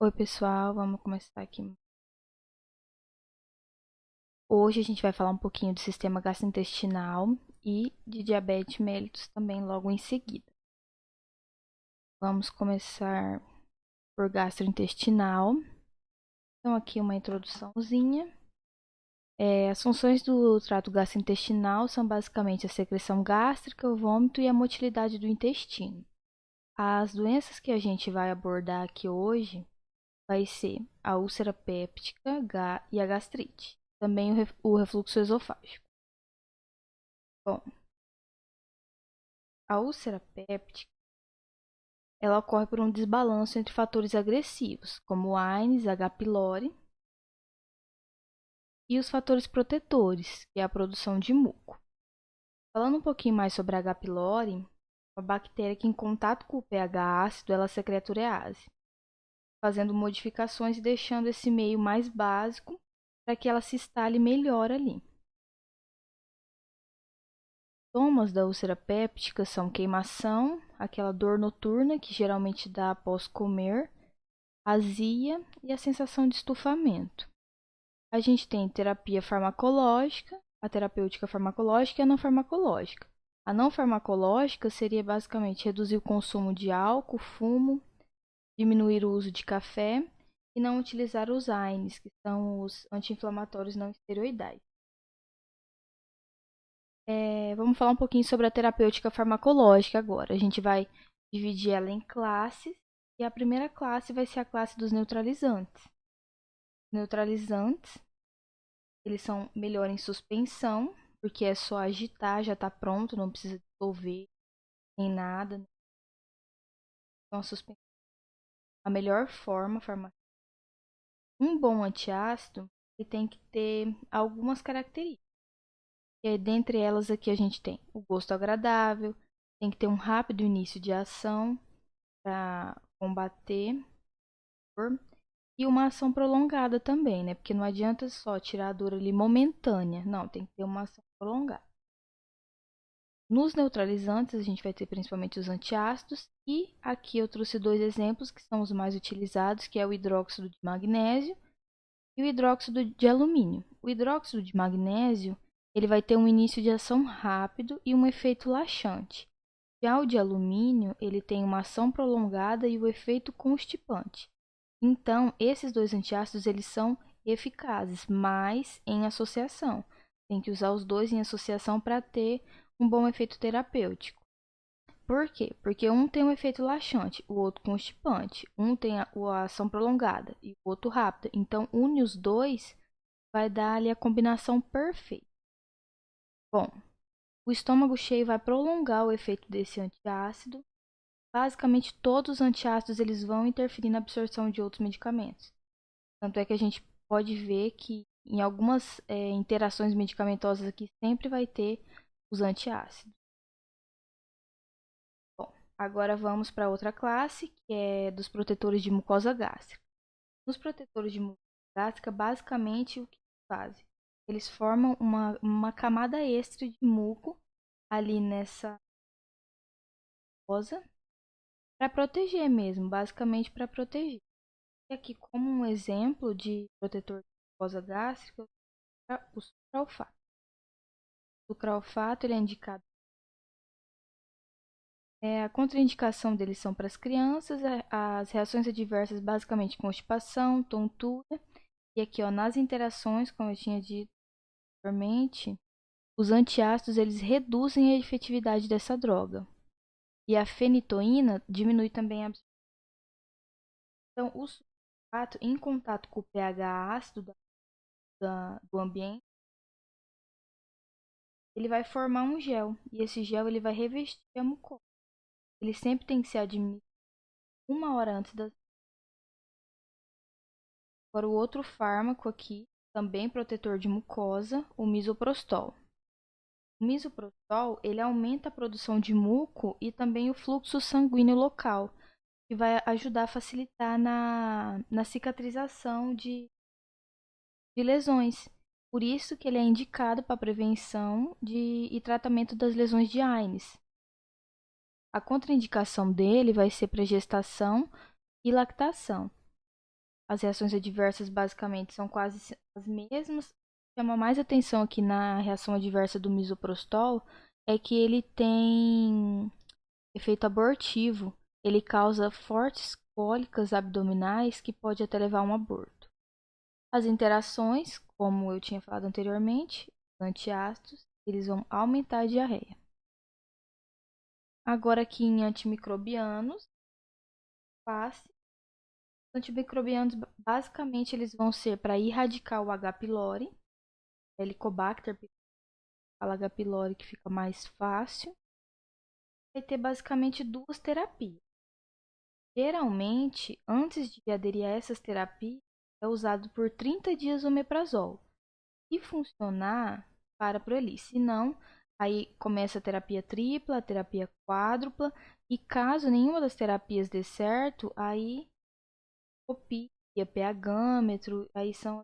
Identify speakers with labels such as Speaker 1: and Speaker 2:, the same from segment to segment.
Speaker 1: Oi, pessoal, vamos começar aqui. Hoje a gente vai falar um pouquinho do sistema gastrointestinal e de diabetes mellitus também logo em seguida. Vamos começar por gastrointestinal. Então, aqui uma introduçãozinha. As funções do trato gastrointestinal são basicamente a secreção gástrica, o vômito e a motilidade do intestino. As doenças que a gente vai abordar aqui hoje vai ser a úlcera péptica e a gastrite. Também o refluxo esofágico. Bom, a úlcera péptica ela ocorre por um desbalanço entre fatores agressivos, como o Aedes, H. pylori, e os fatores protetores, que é a produção de muco. Falando um pouquinho mais sobre a H. pylori, uma bactéria que em contato com o pH ácido, ela secreta urease, fazendo modificações e deixando esse meio mais básico para que ela se instale melhor ali. Sintomas da úlcera péptica são queimação, aquela dor noturna que geralmente dá após comer, azia e a sensação de estufamento. A gente tem terapia farmacológica, a terapêutica farmacológica e a não farmacológica. A não farmacológica seria basicamente reduzir o consumo de álcool, fumo, diminuir o uso de café e não utilizar os AINES, que são os anti-inflamatórios não esteroidais. Vamos falar um pouquinho sobre a terapêutica farmacológica agora. A gente vai dividir ela em classes e a primeira classe vai ser a classe dos neutralizantes. Neutralizantes, eles são melhor em suspensão, porque é só agitar, já está pronto, não precisa dissolver nem nada. Então, a melhor forma farmacêutica. Um bom antiácido, ele tem que ter algumas características. Dentre elas aqui a gente tem o gosto agradável, tem que ter um rápido início de ação para combater a dor e uma ação prolongada também, né? Porque não adianta só tirar a dor ali momentânea, não, tem que ter uma ação prolongada. Nos neutralizantes, a gente vai ter principalmente os antiácidos e aqui eu trouxe dois exemplos que são os mais utilizados, que é o hidróxido de magnésio e o hidróxido de alumínio. O hidróxido de magnésio, ele vai ter um início de ação rápido e um efeito laxante. Já o de alumínio, ele tem uma ação prolongada e o efeito constipante. Então, esses dois antiácidos, eles são eficazes, mas em associação. Tem que usar os dois em associação para ter um bom efeito terapêutico. Por quê? Porque um tem um efeito laxante, o outro constipante. Um tem a ação prolongada e o outro rápida. Então, une os dois, vai dar ali a combinação perfeita. Bom, o estômago cheio vai prolongar o efeito desse antiácido. Basicamente, todos os antiácidos eles vão interferir na absorção de outros medicamentos. Tanto é que a gente pode ver que em algumas interações medicamentosas aqui sempre vai ter os antiácidos. Bom, agora vamos para outra classe, que é dos protetores de mucosa gástrica. Os protetores de mucosa gástrica, basicamente, o que fazem? Eles formam uma camada extra de muco ali nessa mucosa para proteger mesmo, basicamente para proteger. E aqui, como um exemplo de protetor de mucosa gástrica, o sucralfato. O sucralfato ele é indicado. A contraindicação deles são para as crianças, as reações adversas basicamente constipação, tontura. E aqui, ó, nas interações, como eu tinha dito anteriormente, os antiácidos eles reduzem a efetividade dessa droga. E a fenitoína diminui também a absorção. Então, o sulfato, em contato com o pH ácido do ambiente, ele vai formar um gel. E esse gel ele vai revestir a mucosa. Ele sempre tem que ser administrado 1 hora antes da. Agora, o outro fármaco aqui, também protetor de mucosa, o misoprostol. O misoprostol, ele aumenta a produção de muco e também o fluxo sanguíneo local, que vai ajudar a facilitar na cicatrização de lesões. Por isso que ele é indicado para prevenção e tratamento das lesões de Aedes. A contraindicação dele vai ser para gestação e lactação. As reações adversas basicamente são quase as mesmas. Chama mais atenção aqui na reação adversa do misoprostol é que ele tem efeito abortivo. Ele causa fortes cólicas abdominais que pode até levar a um aborto. As interações, como eu tinha falado anteriormente, antiácidos, eles vão aumentar a diarreia. Agora aqui em antimicrobianos, passe. Os antimicrobianos, basicamente, eles vão ser para erradicar o H. pylori, Helicobacter H. pylori, que fica mais fácil. Vai ter basicamente duas terapias. Geralmente, antes de aderir a essas terapias, é usado por 30 dias o omeprazol. Se funcionar, para por ali. Se não, aí começa a terapia tripla, a terapia quádrupla. E caso nenhuma das terapias dê certo, aí copia, pH-metro, aí são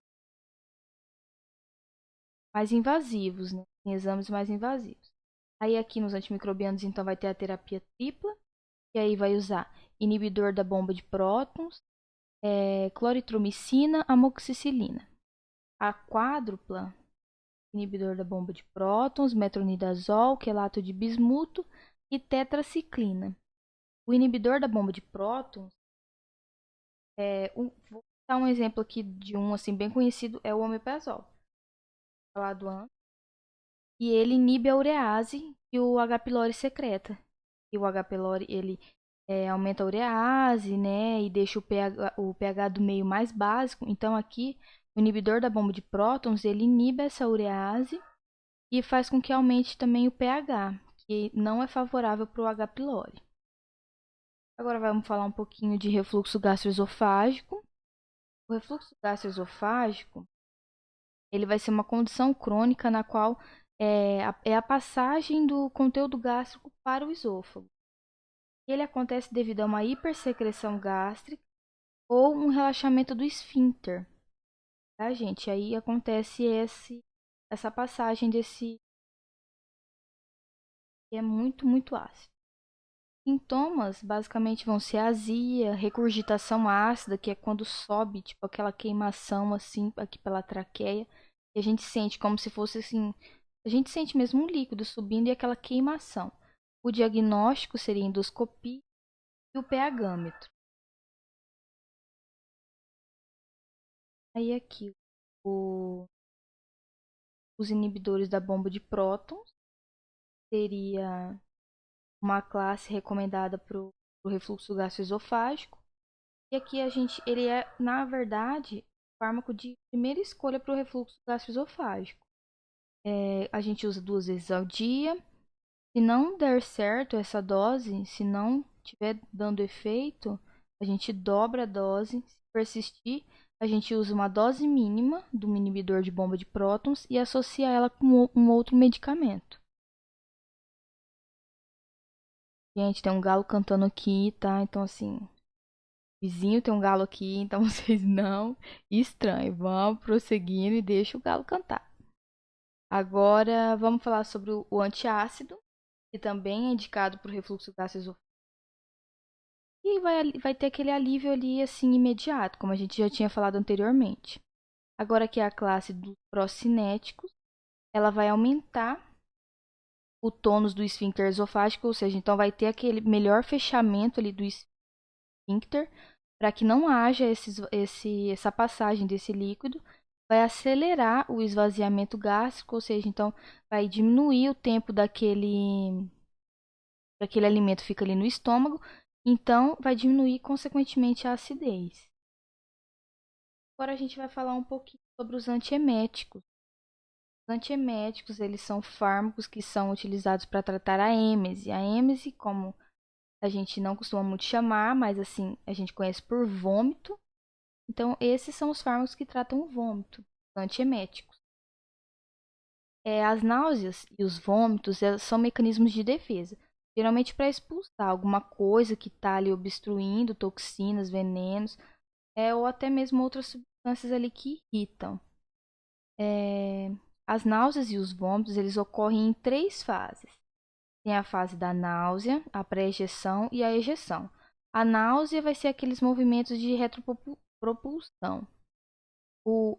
Speaker 1: mais invasivos, né? Tem exames mais invasivos. Aí aqui nos antimicrobianos, então, vai ter a terapia tripla, e aí vai usar inibidor da bomba de prótons, cloritromicina, amoxicilina. A quádrupla, inibidor da bomba de prótons, metronidazol, quelato de bismuto e tetraciclina. O inibidor da bomba de prótons, vou dar um exemplo aqui de um assim bem conhecido, é o omeprazol, falado antes. E ele inibe a urease que o H. pylori secreta. E o H. pylori, ele aumenta a urease, né, e deixa o pH do meio mais básico. Então aqui, o inibidor da bomba de prótons, ele inibe essa urease e faz com que aumente também o pH, que não é favorável para o H. pylori. Agora vamos falar um pouquinho de refluxo gastroesofágico. O refluxo gastroesofágico, ele vai ser uma condição crônica na qual é a passagem do conteúdo gástrico para o esôfago. Ele acontece devido a uma hipersecreção gástrica ou um relaxamento do esfíncter, tá, gente? Aí acontece essa passagem desse que é muito, muito ácido. Sintomas basicamente vão ser azia, regurgitação ácida, que é quando sobe, tipo aquela queimação assim aqui pela traqueia, e a gente sente como se fosse assim, a gente sente mesmo um líquido subindo e aquela queimação. O diagnóstico seria endoscopia e o pH-metro. Aí aqui os inibidores da bomba de prótons seria uma classe recomendada para o refluxo gastroesofágico. E aqui ele é, na verdade, fármaco de primeira escolha para o refluxo gastroesofágico. A gente usa 2 vezes ao dia. Se não der certo essa dose, se não estiver dando efeito, a gente dobra a dose. Se persistir, a gente usa uma dose mínima do inibidor de bomba de prótons e associa ela com um outro medicamento. Gente, tem um galo cantando aqui, tá? Então, assim, vizinho tem um galo aqui, então vocês não estranhem. Vamos prosseguindo e deixa o galo cantar. Agora, vamos falar sobre o antiácido, que também é indicado para o refluxo gastroesofágico. E vai ter aquele alívio ali, assim, imediato, como a gente já tinha falado anteriormente. Agora que é a classe dos procinéticos, ela vai aumentar o tônus do esfíncter esofágico, ou seja, então vai ter aquele melhor fechamento ali do esfíncter, para que não haja essa passagem desse líquido, vai acelerar o esvaziamento gástrico, ou seja, então vai diminuir o tempo daquele alimento fica ali no estômago, então vai diminuir consequentemente a acidez. Agora a gente vai falar um pouquinho sobre os antieméticos. Os antieméticos, eles são fármacos que são utilizados para tratar a êmese. A êmese, como a gente não costuma muito chamar, mas assim, a gente conhece por vômito. Então, esses são os fármacos que tratam o vômito, antieméticos. As náuseas e os vômitos são mecanismos de defesa, geralmente para expulsar alguma coisa que está ali obstruindo, toxinas, venenos, ou até mesmo outras substâncias ali que irritam. As náuseas e os vômitos, eles ocorrem em 3 fases. Tem a fase da náusea, a pré-ejeção e a ejeção. A náusea vai ser aqueles movimentos de propulsão.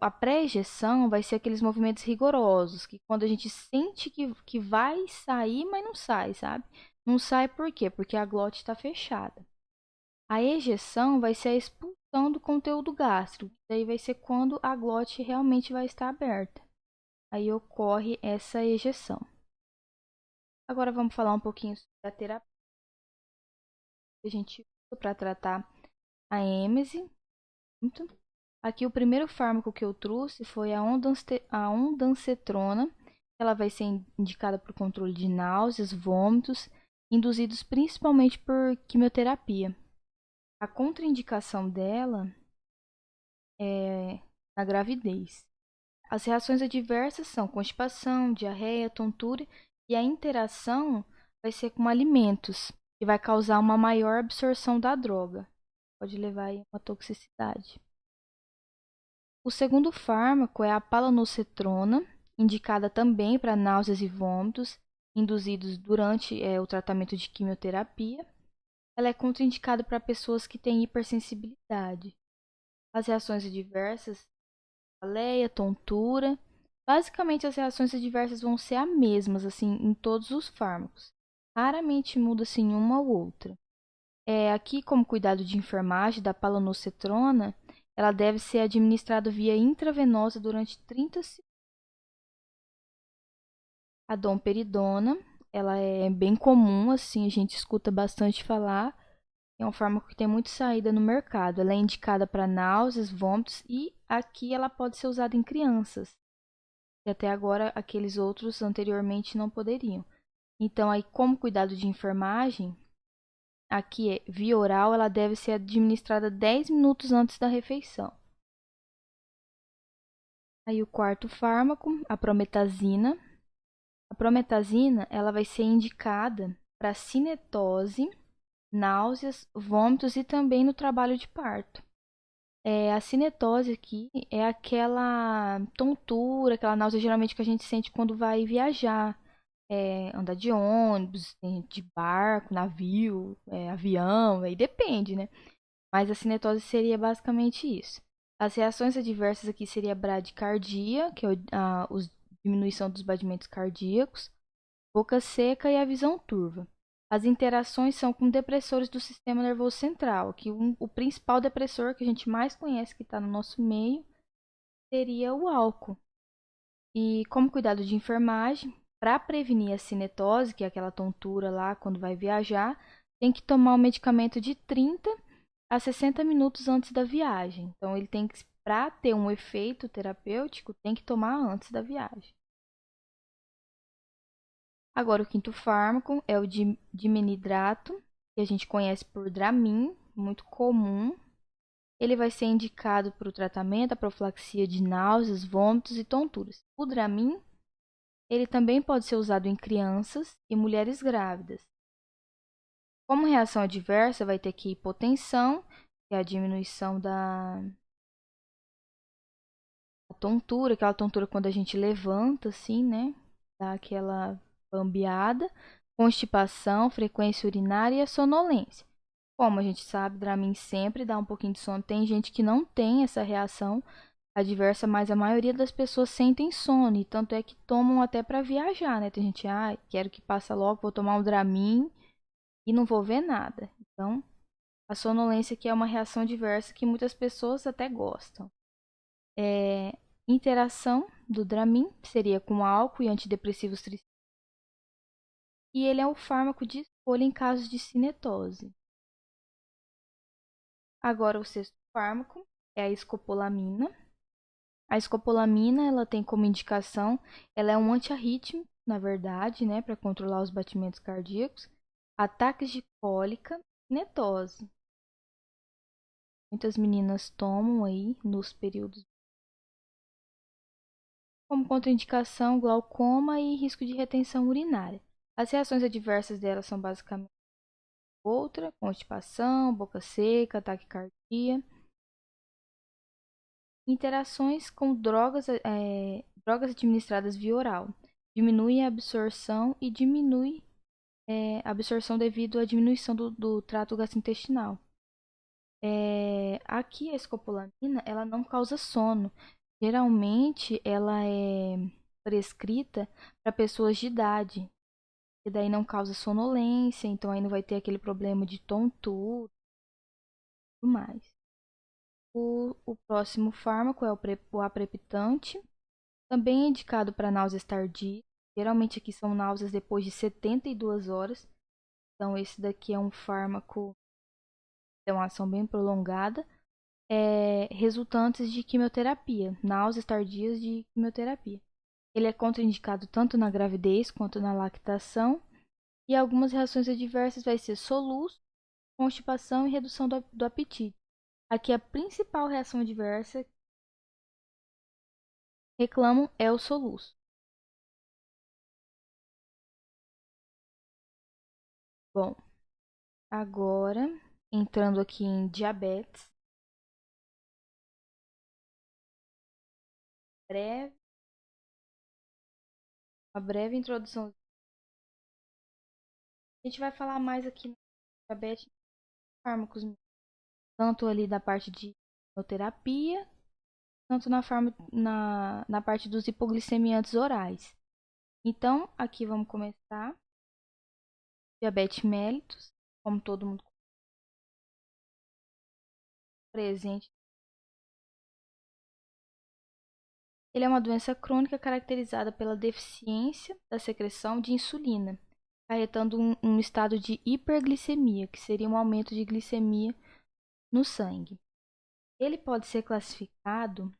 Speaker 1: A pré-ejeção vai ser aqueles movimentos rigorosos, que quando a gente sente que vai sair, mas não sai, sabe? Não sai por quê? Porque a glote está fechada. A ejeção vai ser a expulsão do conteúdo gástrico. Daí vai ser quando a glote realmente vai estar aberta. Aí ocorre essa ejeção. Agora vamos falar um pouquinho sobre a terapia que a gente usa para tratar a êmese. Aqui o primeiro fármaco que eu trouxe foi a ondansetrona. Ela vai ser indicada para o controle de náuseas, vômitos, induzidos principalmente por quimioterapia. A contraindicação dela é na gravidez. As reações adversas são constipação, diarreia, tontura e a interação vai ser com alimentos, que vai causar uma maior absorção da droga. Pode levar a uma toxicidade. O segundo fármaco é a palanocetrona, indicada também para náuseas e vômitos induzidos durante o tratamento de quimioterapia. Ela é contraindicada para pessoas que têm hipersensibilidade. As reações adversas, cefaleia, tontura. Basicamente, as reações adversas vão ser as mesmas assim em todos os fármacos. Raramente muda-se em uma ou outra. Aqui, como cuidado de enfermagem da palanocetrona, ela deve ser administrada via intravenosa durante 30 segundos. A domperidona, ela é bem comum, assim, a gente escuta bastante falar. É um fármaco que tem muito saída no mercado. Ela é indicada para náuseas, vômitos e aqui ela pode ser usada em crianças. E até agora aqueles outros anteriormente não poderiam. Então, aí como cuidado de enfermagem, aqui via oral, ela deve ser administrada 10 minutos antes da refeição. Aí o quarto fármaco, a prometazina. A prometazina, ela vai ser indicada para cinetose, náuseas, vômitos e também no trabalho de parto. A cinetose aqui é aquela tontura, aquela náusea geralmente que a gente sente quando vai viajar. Andar de ônibus, de barco, navio, avião, aí depende, né? Mas a cinetose seria basicamente isso. As reações adversas aqui seria a bradicardia, que é a diminuição dos batimentos cardíacos, boca seca e a visão turva. As interações são com depressores do sistema nervoso central, que o principal depressor que a gente mais conhece que está no nosso meio seria o álcool. E como cuidado de enfermagem, para prevenir a cinetose, que é aquela tontura lá quando vai viajar, tem que tomar um medicamento de 30 a 60 minutos antes da viagem. Então, ele tem que, para ter um efeito terapêutico, tem que tomar antes da viagem. Agora, o quinto fármaco é o dimenidrato, que a gente conhece por Dramin, muito comum. Ele vai ser indicado para o tratamento da profilaxia de náuseas, vômitos e tonturas. O Dramin, ele também pode ser usado em crianças e mulheres grávidas. Como reação adversa, vai ter que hipotensão, que é a diminuição da tontura, aquela tontura quando a gente levanta, assim, né? Dá aquela bambeada, constipação, frequência urinária e a sonolência. Como a gente sabe, Dramin sempre dá um pouquinho de sono. Tem gente que não tem essa reação adversa, mas a maioria das pessoas sentem sono, e tanto é que tomam até para viajar, né? Tem gente, quero que passe logo, vou tomar um Dramin e não vou ver nada. Então, a sonolência aqui é uma reação adversa que muitas pessoas até gostam. Interação do Dramin seria com álcool e antidepressivos tricíclicos. E ele é o fármaco de escolha em casos de cinetose. Agora, o sexto fármaco é a escopolamina. A escopolamina, ela tem como indicação, ela é um antiarrítmico, na verdade, né, para controlar os batimentos cardíacos, ataques de cólica, cinetose. Muitas meninas tomam aí nos períodos como contraindicação, glaucoma e risco de retenção urinária. As reações adversas dela são basicamente constipação, boca seca, taquicardia. Interações com drogas administradas via oral. Diminui a absorção e diminui a absorção devido à diminuição do trato gastrointestinal. Aqui a escopolamina, ela não causa sono. Geralmente, ela é prescrita para pessoas de idade. E daí não causa sonolência, então aí não vai ter aquele problema de tontura e tudo mais. O próximo fármaco é o apreptante, também é indicado para náuseas tardias. Geralmente aqui são náuseas depois de 72 horas. Então esse daqui é um fármaco que tem uma ação bem prolongada. Resultantes de quimioterapia, náuseas tardias de quimioterapia. Ele é contraindicado tanto na gravidez quanto na lactação. E algumas reações adversas vai ser soluço, constipação e redução do apetite. Aqui a principal reação adversa que reclamam é o soluço. Bom, agora entrando aqui em diabetes, breve, uma breve introdução. A gente vai falar mais aqui no diabetes, fármacos, tanto ali da parte de quimioterapia, tanto na parte dos hipoglicemiantes orais. Então, aqui vamos começar. Diabetes mellitus, como todo mundo presente. Ele é uma doença crônica caracterizada pela deficiência da secreção de insulina, acarretando um estado de hiperglicemia, que seria um aumento de glicemia no sangue. Ele pode ser classificado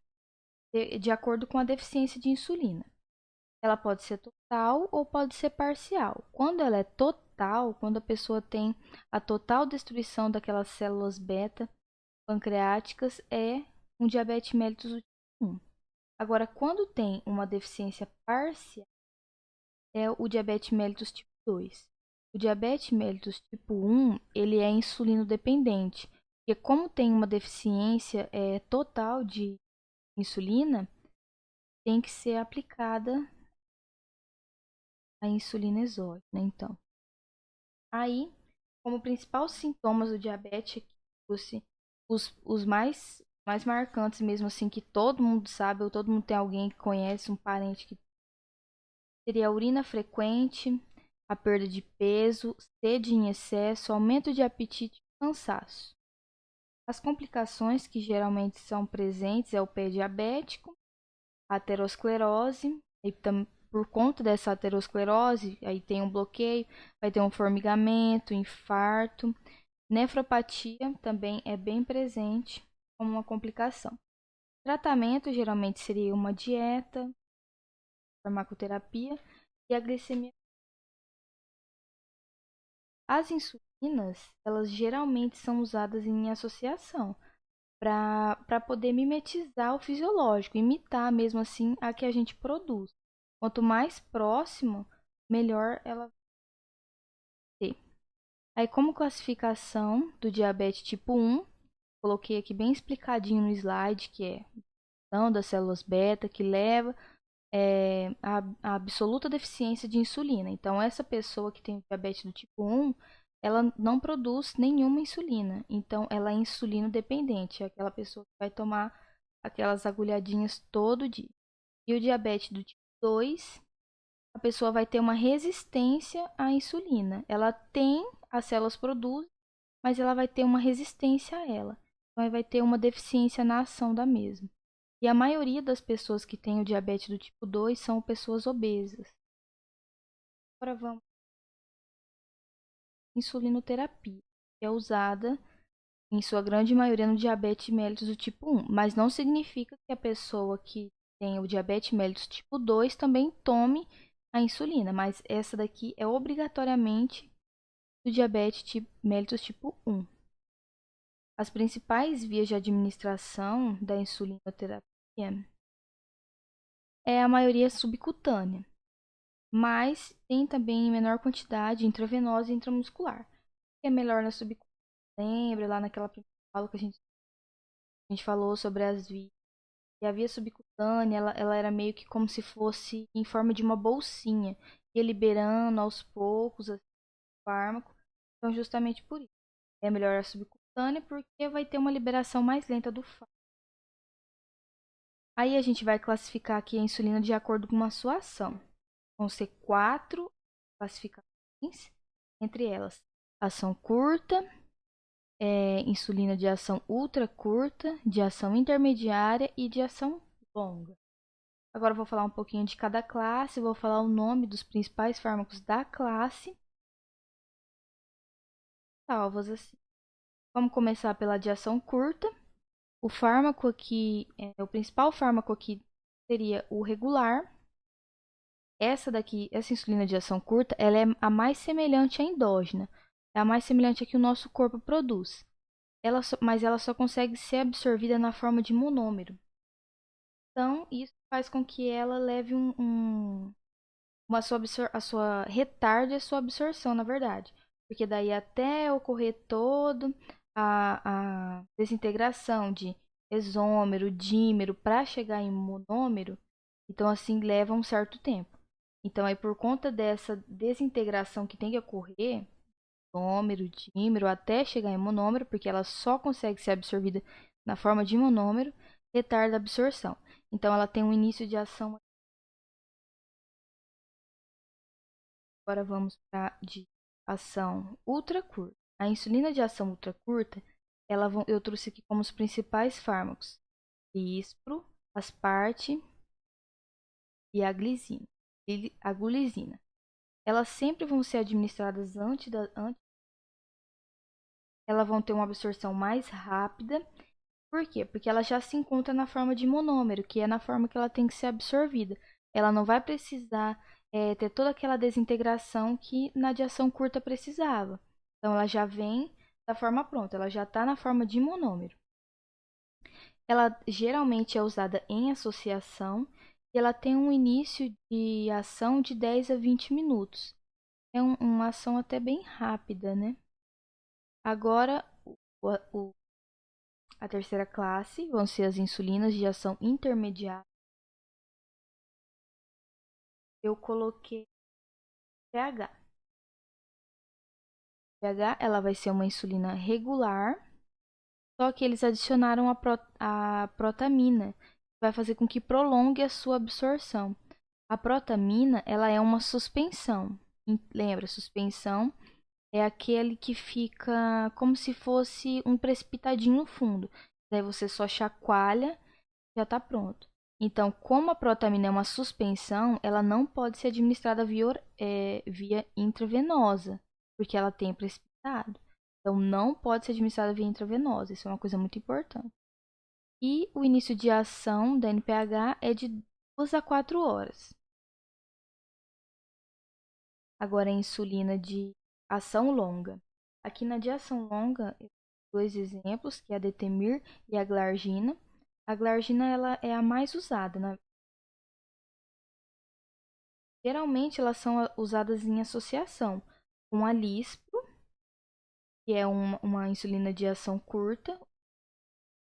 Speaker 1: de acordo com a deficiência de insulina. Ela pode ser total ou pode ser parcial. Quando ela é total, quando a pessoa tem a total destruição daquelas células beta pancreáticas, é um diabetes mellitus do tipo 1. Agora, quando tem uma deficiência parcial, é o diabetes mellitus tipo 2. O diabetes mellitus tipo 1, ele é insulino dependente, porque como tem uma deficiência total de insulina, tem que ser aplicada a insulina exógena, então. Aí, como principais sintomas do diabetes, os mais marcantes mesmo assim, que todo mundo sabe, ou todo mundo tem alguém que conhece, um parente que seria a urina frequente, a perda de peso, sede em excesso, aumento de apetite e cansaço. As complicações que geralmente são presentes é o pé diabético, a aterosclerose, e por conta dessa aterosclerose, aí tem um bloqueio, vai ter um formigamento, infarto, nefropatia também é bem presente como uma complicação. Tratamento geralmente seria uma dieta, farmacoterapia e a glicemia. As insulinas, elas geralmente são usadas em associação para poder mimetizar o fisiológico, imitar mesmo assim a que a gente produz. Quanto mais próximo, melhor ela vai ser. Aí, como classificação do diabetes tipo 1, coloquei aqui bem explicadinho no slide, que é a das células beta, que leva a absoluta deficiência de insulina. Então, essa pessoa que tem diabetes do tipo 1, ela não produz nenhuma insulina. Então, ela é insulino dependente. É aquela pessoa que vai tomar aquelas agulhadinhas todo dia. E o diabetes do tipo 2, a pessoa vai ter uma resistência à insulina. Ela tem, as células produzem, mas ela vai ter uma resistência a ela. Então, vai ter uma deficiência na ação da mesma. E a maioria das pessoas que têm o diabetes do tipo 2 são pessoas obesas. Agora vamos à insulinoterapia, que é usada em sua grande maioria no diabetes mellitus do tipo 1, mas não significa que a pessoa que tem o diabetes mellitus tipo 2 também tome a insulina, mas essa daqui é obrigatoriamente do diabetes mellitus tipo 1. As principais vias de administração da insulinoterapia é a maioria subcutânea, mas tem também em menor quantidade intravenosa e intramuscular, que é melhor na subcutânea. Lembra lá naquela primeira aula que a gente falou sobre as vias? E a via subcutânea, ela era meio que como se fosse em forma de uma bolsinha, ia liberando aos poucos assim, o fármaco. Então, justamente por isso, é melhor a subcutânea. subcutânea porque vai ter uma liberação mais lenta do fármaco. Aí a gente vai classificar aqui a insulina de acordo com a sua ação. Vão ser 4 classificações, entre elas ação curta, insulina de ação ultra curta, de ação intermediária e de ação longa. Agora eu vou falar um pouquinho de cada classe, vou falar o nome dos principais fármacos da classe, salvos assim. Vamos começar pela de ação curta. O fármaco aqui, o principal fármaco aqui seria o regular. Essa daqui, essa insulina de ação curta, ela é a mais semelhante à endógena. É a mais semelhante a que o nosso corpo produz. Mas ela só consegue ser absorvida na forma de monômero. Então, isso faz com que ela leve retarde a sua absorção, na verdade. Porque daí até ocorrer todo a desintegração de isômero, dímero, para chegar em monômero, então assim leva um certo tempo. Então aí por conta dessa desintegração que tem que ocorrer, isômero, dímero, até chegar em monômero, porque ela só consegue ser absorvida na forma de monômero, retarda a absorção. Então ela tem um início de ação. Agora vamos para de ação ultra curta. A insulina de ação ultra curta, eu trouxe aqui como os principais fármacos: Lispro, Asparte e a glicina. Elas sempre vão ser administradas elas vão ter uma absorção mais rápida. Por quê? Porque ela já se encontra na forma de monômero, que é na forma que ela tem que ser absorvida. Ela não vai precisar ter toda aquela desintegração que na de ação curta precisava. Então, ela já vem da forma pronta, ela já está na forma de monômero. Ela geralmente é usada em associação e ela tem um início de ação de 10 a 20 minutos. É uma ação até bem rápida, né? Agora, a terceira classe vão ser as insulinas de ação intermediária. Eu coloquei pH. pH, ela vai ser uma insulina regular, só que eles adicionaram a protamina, que vai fazer com que prolongue a sua absorção. A protamina, ela é uma suspensão. Lembra, suspensão é aquele que fica como se fosse um precipitadinho no fundo. Daí você só chacoalha e já está pronto. Então, como a protamina é uma suspensão, ela não pode ser administrada via intravenosa, porque ela tem precipitado. Então, não pode ser administrada via intravenosa. Isso é uma coisa muito importante. E o início de ação da NPH é de 2 a 4 horas. Agora, a insulina de ação longa. Aqui na de ação longa, eu tenho 2 exemplos, que é a Detemir e a Glargina. A Glargina ela é a mais usada, né? Geralmente elas são usadas em associação com a Lispro, que é uma insulina de ação curta,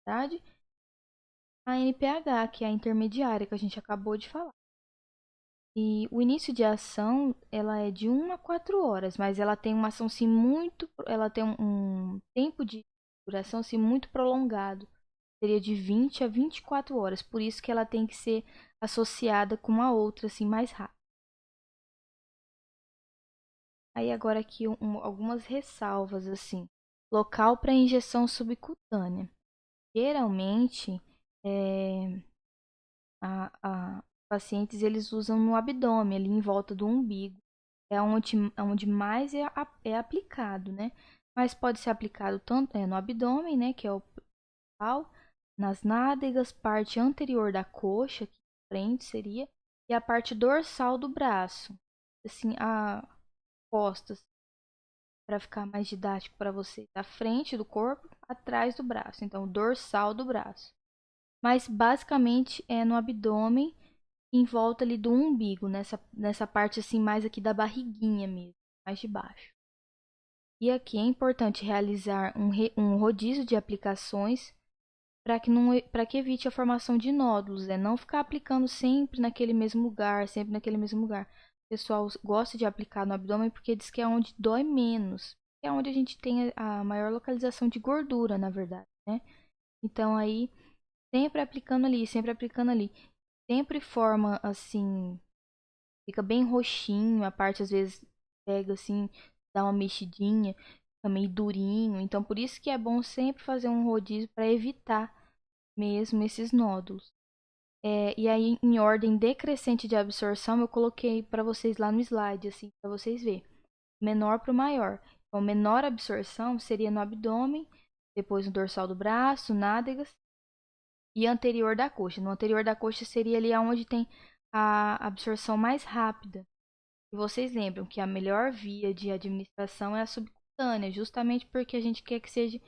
Speaker 1: verdade? A NPH, que é a intermediária, que a gente acabou de falar. E o início de ação, ela é de 1 a 4 horas, mas ela tem uma ação sim muito, ela tem um tempo de duração sim muito prolongado. Seria de 20 a 24 horas, por isso que ela tem que ser associada com a outra assim mais rápido. Aí agora aqui algumas ressalvas assim. Local para injeção subcutânea. Geralmente, pacientes eles usam no abdômen, ali em volta do umbigo. É onde mais é aplicado, né? Mas pode ser aplicado tanto no abdômen, né? Que é o principal, nas nádegas, parte anterior da coxa, que frente seria, e a parte dorsal do braço. Assim, a costas, para ficar mais didático para você, da frente do corpo, atrás do braço. Então, dorsal do braço. Mas basicamente é no abdômen, em volta ali do umbigo, nessa parte assim mais aqui da barriguinha mesmo, mais de baixo. E aqui é importante realizar um rodízio de aplicações para que evite a formação de nódulos, não ficar aplicando sempre naquele mesmo lugar, sempre naquele mesmo lugar. O pessoal gosta de aplicar no abdômen porque diz que é onde dói menos. que é onde a gente tem a maior localização de gordura, na verdade, né? Então aí, sempre aplicando ali, sempre aplicando ali. Sempre forma assim, fica bem roxinho, a parte às vezes pega assim, dá uma mexidinha, fica meio durinho. Então por isso que é bom sempre fazer um rodízio para evitar mesmo esses nódulos. E aí, em ordem decrescente de absorção, eu coloquei para vocês lá no slide, assim, para vocês verem. Menor para o maior. Então, menor absorção seria no abdômen, depois no dorsal do braço, nádegas e anterior da coxa. No anterior da coxa seria ali onde tem a absorção mais rápida. E vocês lembram que a melhor via de administração é a subcutânea, justamente porque a gente quer que seja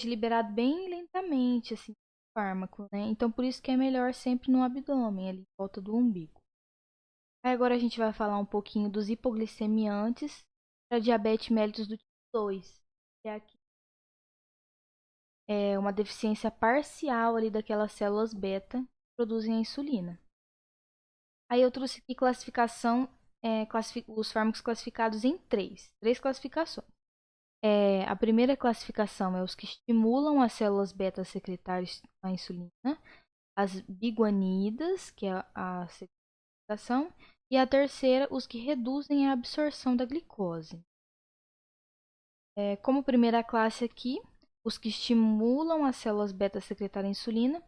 Speaker 1: liberado bem lentamente, assim, o fármaco, né? Então, por isso que é melhor sempre no abdômen, ali em volta do umbigo. Aí agora a gente vai falar um pouquinho dos hipoglicemiantes para diabetes mellitus do tipo 2, que é aqui é uma deficiência parcial ali daquelas células beta que produzem a insulina. Aí eu trouxe aqui classificação, os fármacos classificados em três classificações. A primeira classificação é os que estimulam as células beta a secretar a insulina, as biguanidas, que é a secretação, e a terceira, os que reduzem a absorção da glicose. Como primeira classe aqui, os que estimulam as células beta a secretar a insulina,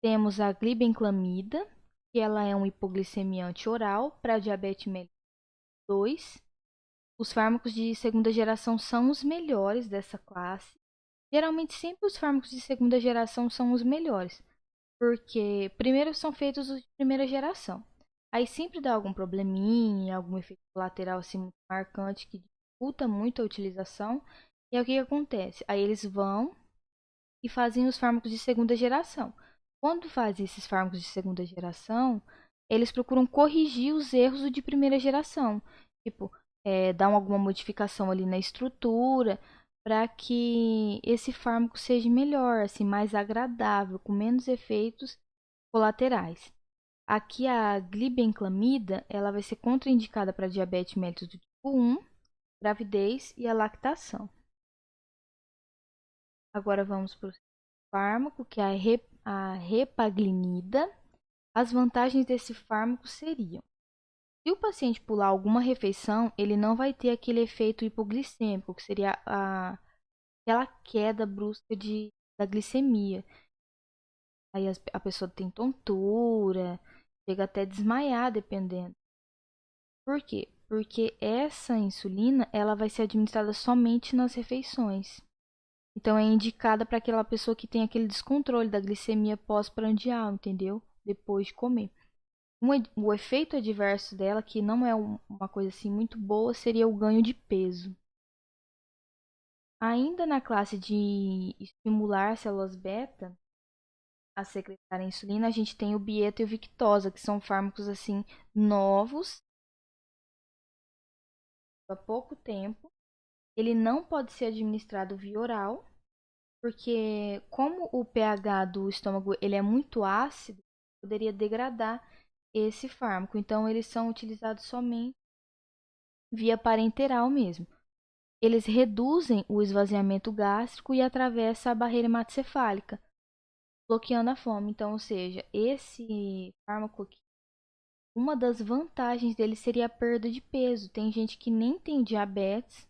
Speaker 1: temos a glibenclamida, que ela é um hipoglicemiante oral para diabetes mellitus 2. Os fármacos de segunda geração são os melhores dessa classe. Geralmente, sempre os fármacos de segunda geração são os melhores, porque primeiro são feitos os de primeira geração. Aí sempre dá algum probleminha, algum efeito colateral assim muito marcante que dificulta muito a utilização. E aí o que acontece? Aí eles vão e fazem os fármacos de segunda geração. Quando fazem esses fármacos de segunda geração, eles procuram corrigir os erros do de primeira geração. Tipo, dar alguma modificação ali na estrutura para que esse fármaco seja melhor, assim, mais agradável, com menos efeitos colaterais. Aqui a glibenclamida, ela vai ser contraindicada para diabetes mellitus do tipo 1, gravidez e a lactação. Agora vamos para o fármaco, que é a repaglinida. As vantagens desse fármaco seriam: se o paciente pular alguma refeição, ele não vai ter aquele efeito hipoglicêmico, que seria aquela queda brusca da glicemia. Aí a pessoa tem tontura, chega até a desmaiar, dependendo. Por quê? Porque essa insulina, ela vai ser administrada somente nas refeições. Então é indicada para aquela pessoa que tem aquele descontrole da glicemia pós-prandial, entendeu? Depois de comer. O efeito adverso dela, que não é uma coisa assim muito boa, seria o ganho de peso. Ainda na classe de estimular células beta a secretar a insulina, a gente tem o Bieta e o Victoza, que são fármacos assim novos, há pouco tempo. Ele não pode ser administrado via oral, porque como o pH do estômago ele é muito ácido, poderia degradar esse fármaco. Então eles são utilizados somente via parenteral mesmo. Eles reduzem o esvaziamento gástrico e atravessam a barreira hematocefálica, bloqueando a fome. Então, ou seja, esse fármaco aqui, uma das vantagens dele seria a perda de peso. Tem gente que nem tem diabetes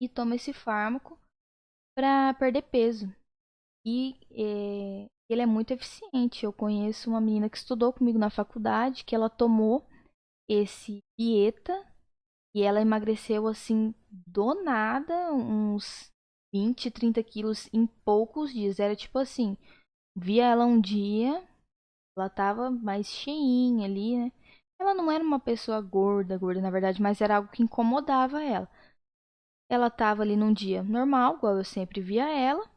Speaker 1: e toma esse fármaco para perder peso. E ele é muito eficiente. Eu conheço uma menina que estudou comigo na faculdade, que ela tomou esse Bieta e ela emagreceu assim do nada, uns 20, 30 quilos em poucos dias. Era tipo assim, via ela um dia, ela tava mais cheinha ali, né? Ela não era uma pessoa gorda, gorda na verdade, mas era algo que incomodava ela. Ela tava ali num dia normal, igual eu sempre via ela,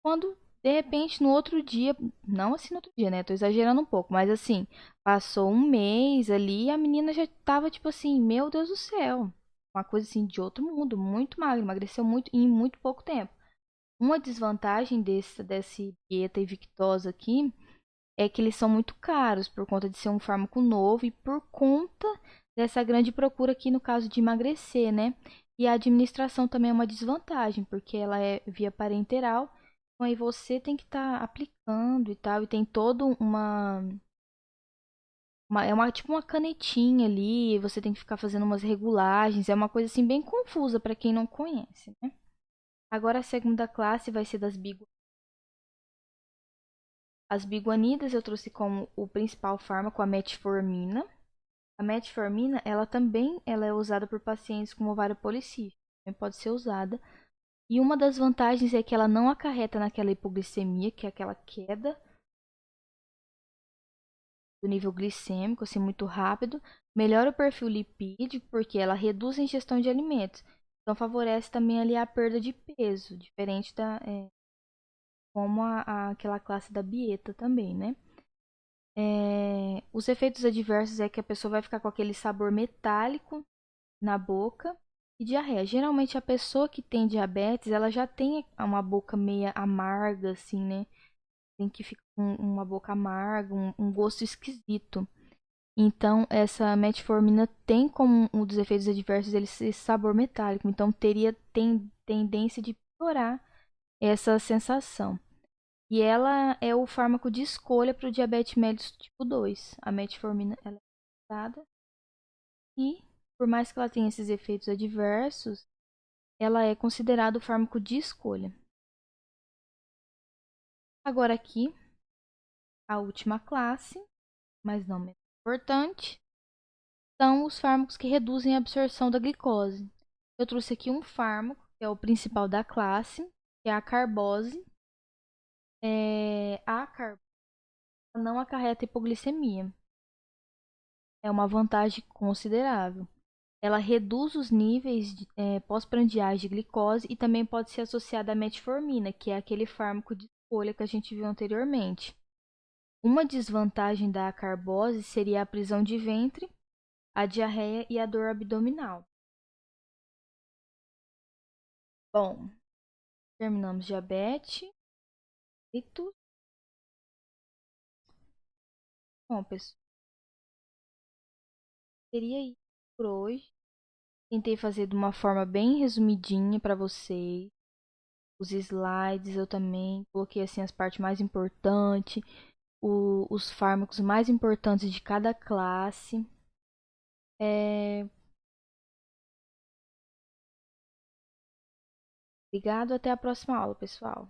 Speaker 1: quando de repente no outro dia, não assim no outro dia, né? Tô exagerando um pouco, mas assim, passou um mês ali e a menina já tava tipo assim, meu Deus do céu. Uma coisa assim de outro mundo, muito magra, emagreceu muito em muito pouco tempo. Uma desvantagem desse Dieta e Victoza aqui é que eles são muito caros por conta de ser um fármaco novo e por conta dessa grande procura aqui no caso de emagrecer, né? E a administração também é uma desvantagem, porque ela é via parenteral, então aí você tem que estar aplicando e tal, e tem todo é uma tipo uma canetinha ali, você tem que ficar fazendo umas regulagens, é uma coisa assim bem confusa para quem não conhece, né? Agora a segunda classe vai ser das biguanidas. As biguanidas eu trouxe como o principal fármaco a metformina. A metformina, ela é usada por pacientes com ovário policístico, também pode ser usada. E uma das vantagens é que ela não acarreta naquela hipoglicemia, que é aquela queda do nível glicêmico, assim, muito rápido. Melhora o perfil lipídico, porque ela reduz a ingestão de alimentos. Então, favorece também ali a perda de peso, diferente como aquela classe da bieta também, né? Os efeitos adversos é que a pessoa vai ficar com aquele sabor metálico na boca e diarreia. Geralmente, a pessoa que tem diabetes, ela já tem uma boca meio amarga, assim, né? Tem que ficar com uma boca amarga, um gosto esquisito. Então, essa metformina tem como um dos efeitos adversos ele esse sabor metálico. Então, teria tendência de piorar essa sensação. E ela é o fármaco de escolha para o diabetes mellitus tipo 2. A metformina ela é usada e, por mais que ela tenha esses efeitos adversos, ela é considerada o fármaco de escolha. Agora aqui, a última classe, mas não menos importante, são os fármacos que reduzem a absorção da glicose. Eu trouxe aqui um fármaco, que é o principal da classe, que é a carbose. A carbose não acarreta hipoglicemia. É uma vantagem considerável. Ela reduz os níveis pós-prandiais de glicose e também pode ser associada à metformina, que é aquele fármaco de escolha que a gente viu anteriormente. Uma desvantagem da carbose seria a prisão de ventre, a diarreia e a dor abdominal. Bom, terminamos diabetes, mellitus. Bom, pessoal, seria isso por hoje. Tentei fazer de uma forma bem resumidinha para vocês. Os slides eu também coloquei assim as partes mais importantes, os fármacos mais importantes de cada classe. Obrigado, até a próxima aula, pessoal.